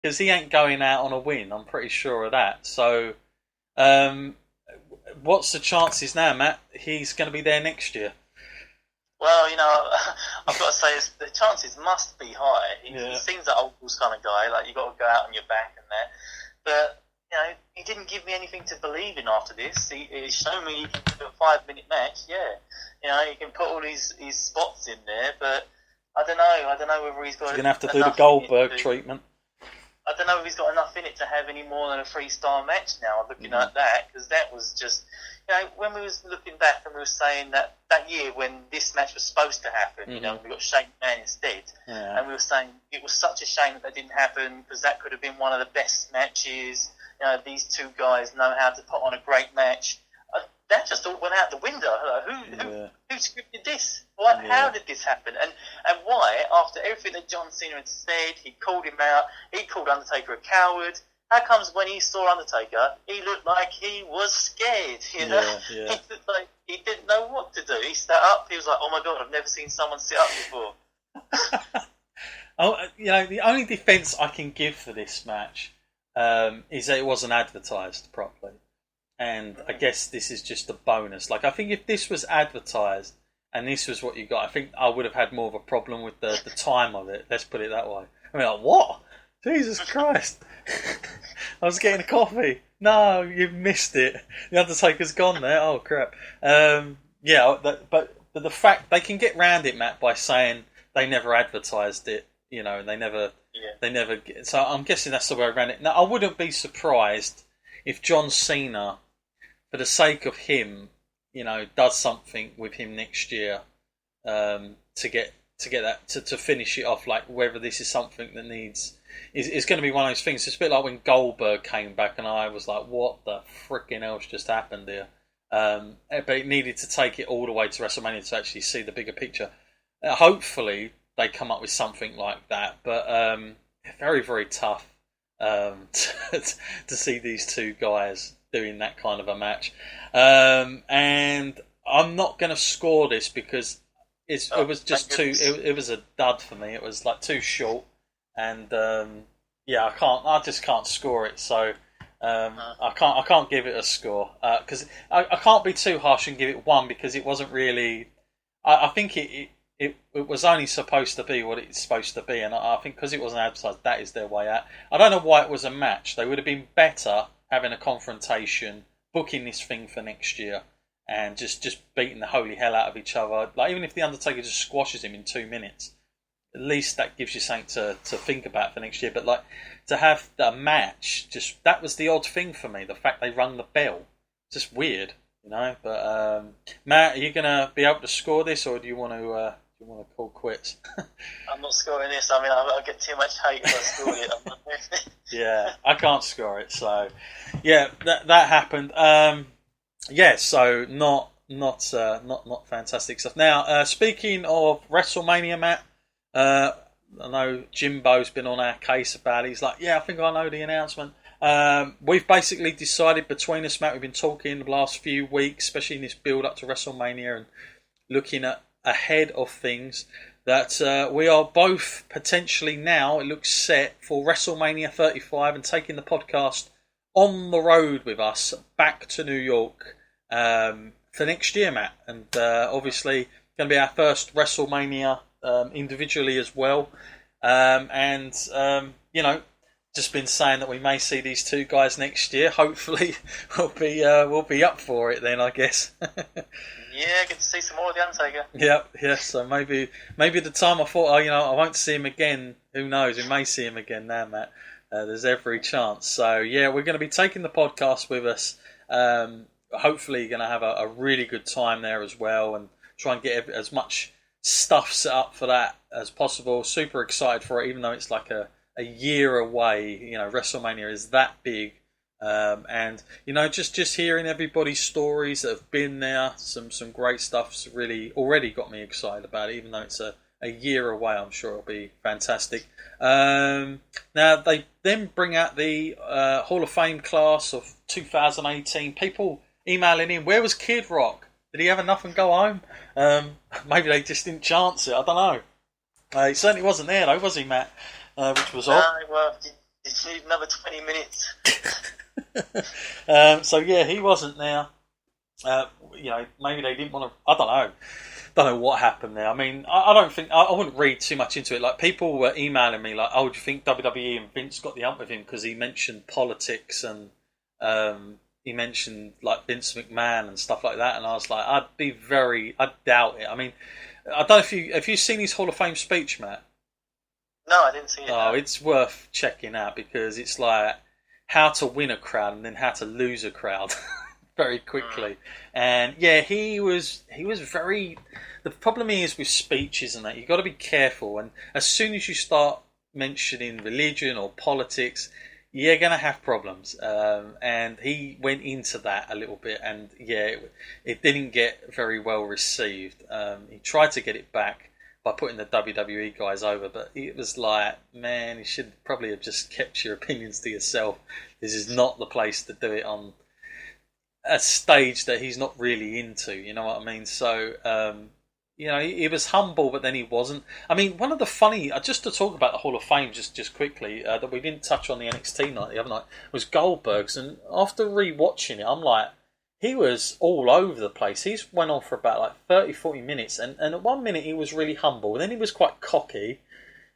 because he ain't going out on a win. I'm pretty sure of that. So, um, what's the chances now, Matt? He's going to be there next year. Well, I've got to say the chances must be high. He Yeah. seems that old school kind of guy. Like you got to go out on your back and that. But he didn't give me anything to believe in after this. He showed me he can do a 5-minute match. Yeah, he can put all his spots in there. But I don't know. I don't know whether he's got. You're going to have to do the enough Goldberg treatment. I don't know if he's got enough in it to have any more than a 3-star match now. Looking at that, because that was just, when we was looking back and we were saying that year when this match was supposed to happen, we got Shane McMahon instead, and we were saying it was such a shame that didn't happen because that could have been one of the best matches. These two guys know how to put on a great match. That just all went out the window. Who scripted this? How did this happen? And why, after everything that John Cena had said, he called him out, he called Undertaker a coward. How comes when he saw Undertaker, he looked like he was scared, He looked like he didn't know what to do. He sat up, he was like, oh my God, I've never seen someone sit up before. The only defence I can give for this match is that it wasn't advertised properly. And I guess this is just a bonus. Like, I think if this was advertised and this was what you got, I think I would have had more of a problem with the time of it. Let's put it that way. I mean, like, what? Jesus Christ. I was getting a coffee. No, you've missed it. The Undertaker's gone there. Oh, crap. But the fact they can get round it, Matt, by saying they never advertised it, and they never. So I'm guessing that's the way around it. Now, I wouldn't be surprised if John Cena, for the sake of him, does something with him next year to get that to finish it off. Like whether this is something that is going to be one of those things. It's a bit like when Goldberg came back, and I was like, "What the frickin' hell's just happened here?" But it needed to take it all the way to WrestleMania to actually see the bigger picture. Hopefully, they come up with something like that. But very, very tough to see these two guys doing that kind of a match. And I'm not going to score this because it was just too. It was a dud for me. It was like too short, and I just can't score it. So I can't give it a score because I can't be too harsh and give it 1 because it wasn't really. I think it was only supposed to be what it's supposed to be, and I think because it wasn't advertised, that is their way out. I don't know why it was a match. They would have been better having a confrontation, booking this thing for next year, and just beating the holy hell out of each other. Like even if the Undertaker just squashes him in 2 minutes, at least that gives you something to think about for next year. But like to have the match, just that was the odd thing for me. The fact they rung the bell, just weird, But Matt, are you gonna be able to score this, or do you want to? You want to call quits? I'm not scoring this. I mean, I'll get too much hate if I score it. Yeah, I can't score it. So, yeah, that happened. So not fantastic stuff. Now, speaking of WrestleMania, Matt, I know Jimbo's been on our case about it. He's like, I think I know the announcement. We've basically decided between us, Matt, we've been talking the last few weeks, especially in this build up to WrestleMania and looking at ahead of things, that we are both potentially now, it looks set for WrestleMania 35 and taking the podcast on the road with us back to New York for next year, Matt. And obviously going to be our first WrestleMania individually as well. Just been saying that we may see these two guys next year. Hopefully we'll be up for it then, I guess. Yeah, get to see some more of the Undertaker. Yeah. So maybe the time I thought, I won't see him again. Who knows? We may see him again now, Matt. There's every chance. So yeah, we're going to be taking the podcast with us. Hopefully, you're going to have a really good time there as well, and try and get as much stuff set up for that as possible. Super excited for it, even though it's like a year away. WrestleMania is that big. And just hearing everybody's stories that have been there, some great stuff's really already got me excited about it. Even though it's a year away, I'm sure it'll be fantastic. Now they then bring out the Hall of Fame class of 2018. People emailing in, where was Kid Rock? Did he have enough and go home? Maybe they just didn't chance it. I don't know. He certainly wasn't there though, was he, Matt? Which was odd. No, well, Did you need another 20 minutes? So yeah, he wasn't there. Maybe they didn't want to. I don't know. Don't know what happened there. I mean, I don't think I wouldn't read too much into it. Like people were emailing me, like, "Oh, do you think WWE and Vince got the ump with him because he mentioned politics and he mentioned like Vince McMahon and stuff like that?" And I was like, I doubt it. I mean, I don't know if you've seen his Hall of Fame speech, Matt. No, I didn't see it. Oh, it's worth checking out because it's like how to win a crowd and then how to lose a crowd very quickly. And yeah, he was very. The problem is with speeches and that you got to be careful. And as soon as you start mentioning religion or politics, you're gonna have problems. And he went into that a little bit, and yeah, it didn't get very well received. He tried to get it back by putting the WWE guys over, but it was like, man, you should probably have just kept your opinions to yourself. This is not the place to do it on a stage that he's not really into, you know what I mean? So, he was humble, but then he wasn't. I mean, one of the funny, just to talk about the Hall of Fame just quickly, that we didn't touch on the NXT night the other night, was Goldberg's. And after re-watching it, I'm like, he was all over the place. He went on for about like 30, 40 minutes. And at 1 minute, he was really humble. And then he was quite cocky.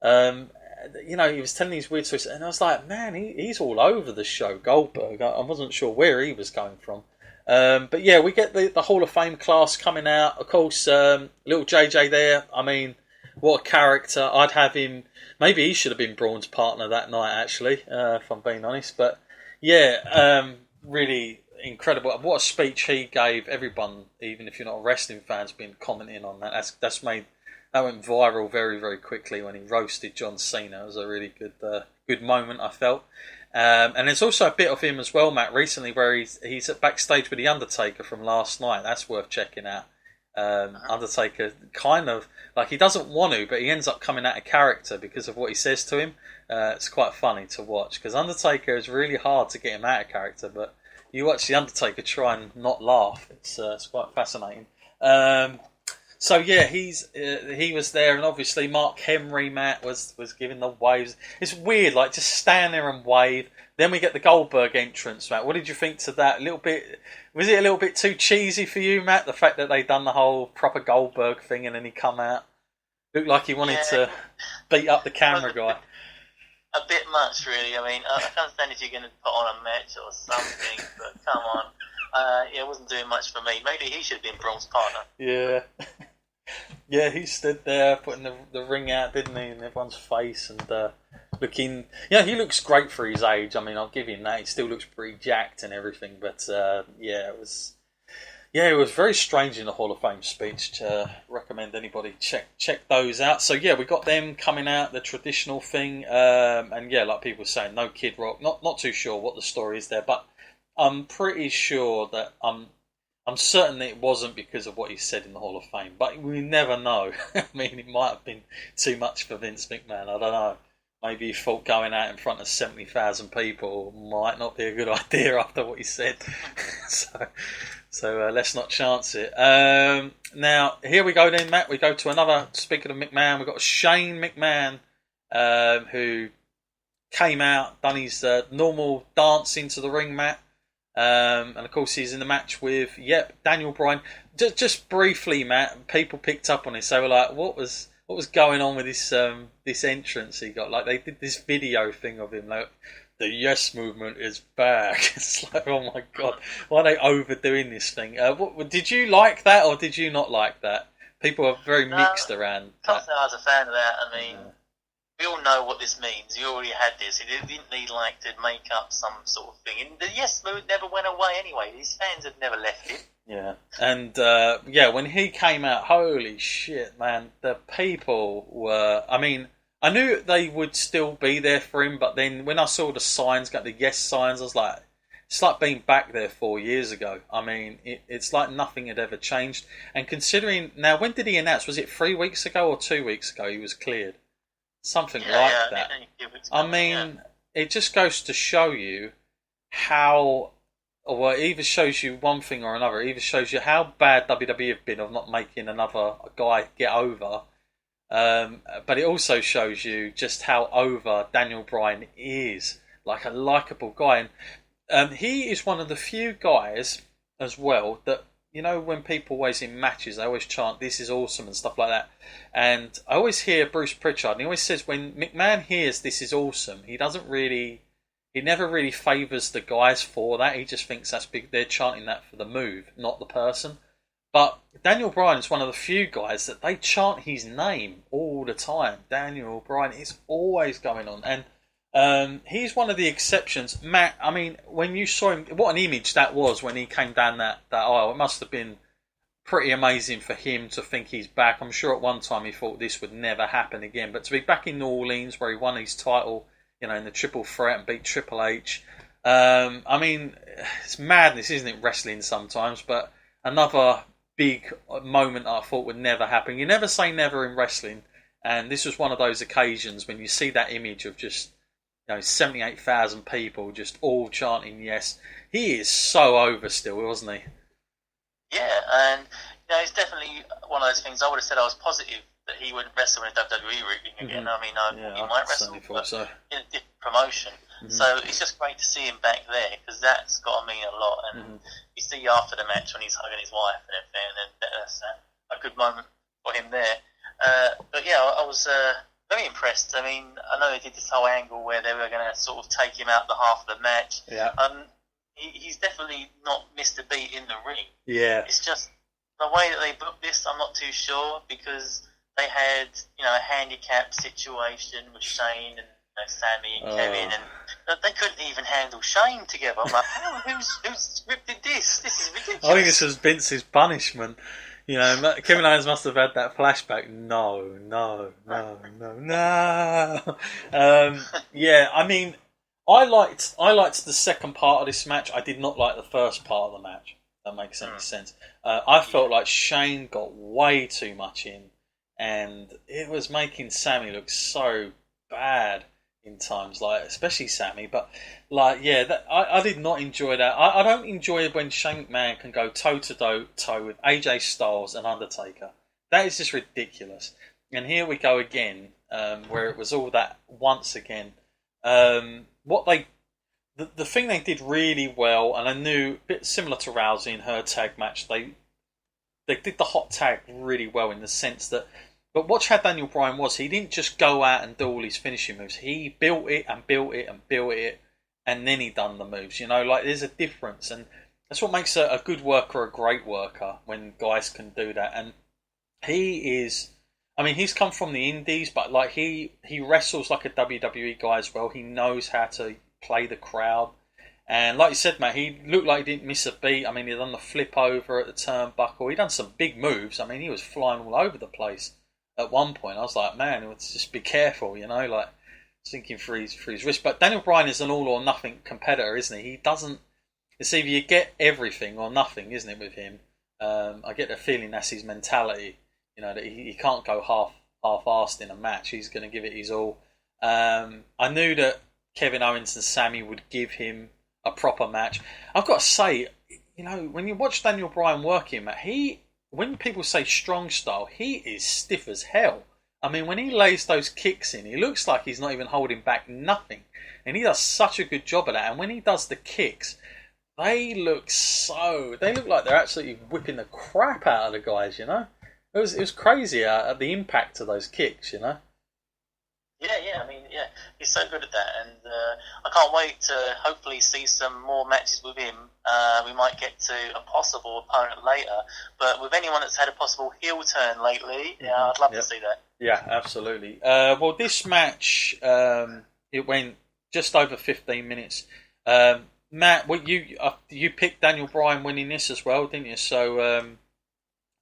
He was telling these weird stories. And I was like, man, he's all over the show, Goldberg. I wasn't sure where he was going from. But yeah, we get the Hall of Fame class coming out. Of course, little JJ there. I mean, what a character. I'd have him. Maybe he should have been Braun's partner that night, actually, if I'm being honest. But yeah, really incredible. What a speech he gave. Everyone, even if you're not a wrestling fan, has been commenting on that. That went viral very, very quickly when he roasted John Cena. It was a really good moment, I felt. And there's also a bit of him as well, Matt, recently where he's at backstage with The Undertaker from last night. That's worth checking out. Undertaker kind of, like, he doesn't want to, but he ends up coming out of character because of what he says to him. It's quite funny to watch because Undertaker is really hard to get him out of character, but you watch The Undertaker try and not laugh. It's quite fascinating. So yeah, he was there, and obviously Mark Henry, Matt, was giving the waves. It's weird, like just stand there and wave. Then we get the Goldberg entrance, Matt. What did you think to that? Was it a little bit too cheesy for you, Matt? The fact that they done the whole proper Goldberg thing, and then he come out, looked like he wanted to beat up the camera guy. A bit much, really. I mean, I can understand if you're going to put on a match or something, but come on. It wasn't doing much for me. Maybe he should have been Braun's partner. Yeah. Yeah, he stood there putting the ring out, didn't he, in everyone's face and looking... Yeah, he looks great for his age. I mean, I'll give him that. He still looks pretty jacked and everything. But, it was very strange in the Hall of Fame speech. To recommend anybody check those out. So, yeah, we got them coming out, the traditional thing. And, yeah, like people were saying, no Kid Rock. Not too sure what the story is there, but I'm pretty sure that... I'm certain that it wasn't because of what he said in the Hall of Fame, but we never know. I mean, it might have been too much for Vince McMahon. I don't know. Maybe he thought going out in front of 70,000 people might not be a good idea after what he said. so let's not chance it. Now, here we go then, Matt. We go to another, speaking of McMahon, we've got Shane McMahon, who came out, done his normal dance into the ring, Matt. And of course he's in the match with Daniel Bryan. Just briefly, Matt, people picked up on this. They were like, what was going on with this entrance he got? Like, they did this video thing of him, like, the Yes Movement is back. It's like, oh my god, why are they overdoing this thing? Did you like that or did you not like that? People are very mixed around that. Can't say I was a fan of that. I mean, we all know what this means. You already had this. It didn't need to make up some sort of thing. And the Yes Movement never went away anyway. These fans had never left it. Yeah. And, when he came out, holy shit, man. The people were... I mean, I knew they would still be there for him, but then when I saw the signs, got the yes signs, I was like... It's like being back there 4 years ago. I mean, it's like nothing had ever changed. And considering... Now, when did he announce? Was it 3 weeks ago or 2 weeks ago he was cleared? Something like that. I mean, it just goes to show you how, or it either shows you one thing or another. It either shows you how bad WWE have been of not making another guy get over, But it also shows you just how over Daniel Bryan is, like a likable guy. And he is one of the few guys as well that, you know, when people always in matches, they always chant, "This is awesome" and stuff like that. And I always hear Bruce Pritchard, and he always says when McMahon hears "This is awesome," he never really favours the guys for that. He just thinks that's big. They're chanting that for the move, not the person. But Daniel Bryan is one of the few guys that they chant his name all the time. Daniel Bryan is always going on, and he's one of the exceptions. Matt, I mean, when you saw him, what an image that was when he came down that aisle. It must have been pretty amazing for him to think he's back. I'm sure at one time he thought this would never happen again. But to be back in New Orleans where he won his title, you know, in the Triple Threat and beat Triple H. I mean, it's madness, isn't it, wrestling sometimes? But another big moment I thought would never happen. You never say never in wrestling. And this was one of those occasions when you see that image of just, you know, 78,000 people just all chanting yes. He is so over still, wasn't he? Yeah, and you know, it's definitely one of those things. I would have said I was positive that he wouldn't wrestle in a WWE ring again. I mean, he might wrestle, but in a different promotion. So it's just great to see him back there, because that's got to mean a lot. And you see after the match when he's hugging his wife and everything, and that's a good moment for him there. But yeah, I was very impressed. I mean, I know they did this whole angle where they were going to sort of take him out the half of the match. Yeah. He's definitely not missed a beat in the ring. Yeah. It's just the way that they booked this, I'm not too sure, because they had, you know, a handicap situation with Shane and Sammy and Kevin, and they couldn't even handle Shane together. I'm like, who's scripted this? This is ridiculous. I think this was Vince's punishment. You know, Kevin Owens must have had that flashback. No. Yeah, I mean, I liked the second part of this match. I did not like the first part of the match. If that makes any sense. I felt like Shane got way too much in, and it was making Sammy look so bad in times, like especially Sammy. But like, yeah, I did not enjoy that. I don't enjoy when Shane McMahon can go toe to toe with AJ Styles and Undertaker. That is just ridiculous. And here we go again, where it was all that once again. The thing they did really well, and I knew a bit similar to Rousey in her tag match, they did the hot tag really well in the sense that. But watch how Daniel Bryan was. He didn't just go out and do all his finishing moves. He built it and built it and built it, and then he done the moves. You know, like there's a difference, and that's what makes a good worker a great worker, when guys can do that. And he is, I mean, he's come from the Indies, but like he wrestles like a WWE guy as well. He knows how to play the crowd. And like you said, Matt, he looked like he didn't miss a beat. I mean, he done the flip over at the turnbuckle. He done some big moves. I mean, he was flying all over the place. At one point, I was like, man, let's just be careful, you know, like thinking for his wrist. But Daniel Bryan is an all or nothing competitor, isn't he? He doesn't. It's either you get everything or nothing, isn't it? With him, I get the feeling that's his mentality. You know, that he can't go half-assed in a match. He's going to give it his all. I knew that Kevin Owens and Sammy would give him a proper match. I've got to say, you know, when you watch Daniel Bryan working, Matt, when people say strong style, he is stiff as hell. I mean, when he lays those kicks in, he looks like he's not even holding back nothing. And he does such a good job of that. And when he does the kicks, they look like they're absolutely whipping the crap out of the guys, you know? It was crazy at the impact of those kicks, you know? Yeah, I mean, yeah, he's so good at that, and I can't wait to hopefully see some more matches with him. We might get to a possible opponent later, but with anyone that's had a possible heel turn lately, yeah, I'd love to see that. Yeah, absolutely. Well, this match, it went just over 15 minutes. Matt, you picked Daniel Bryan winning this as well, didn't you? So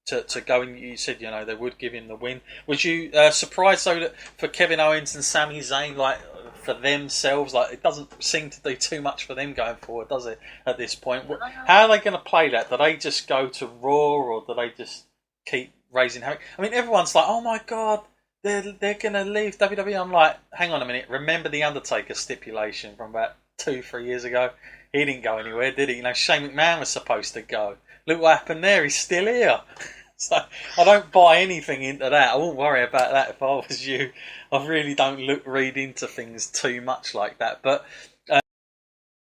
to go and you said, you know, they would give him the win. Was you surprised though that for Kevin Owens and Sami Zayn, like for themselves, like it doesn't seem to do too much for them going forward, does it? At this point, how are they going to play that? Do they just go to Raw, or do they just keep raising havoc? I mean, everyone's like, oh my god, they're going to leave WWE. I'm like, hang on a minute. Remember the Undertaker stipulation from about 2-3 years ago? He didn't go anywhere, did he? You know, Shane McMahon was supposed to go. Look what happened there. He's still here. So I don't buy anything into that. I wouldn't worry about that if I was you. I really don't read into things too much like that. But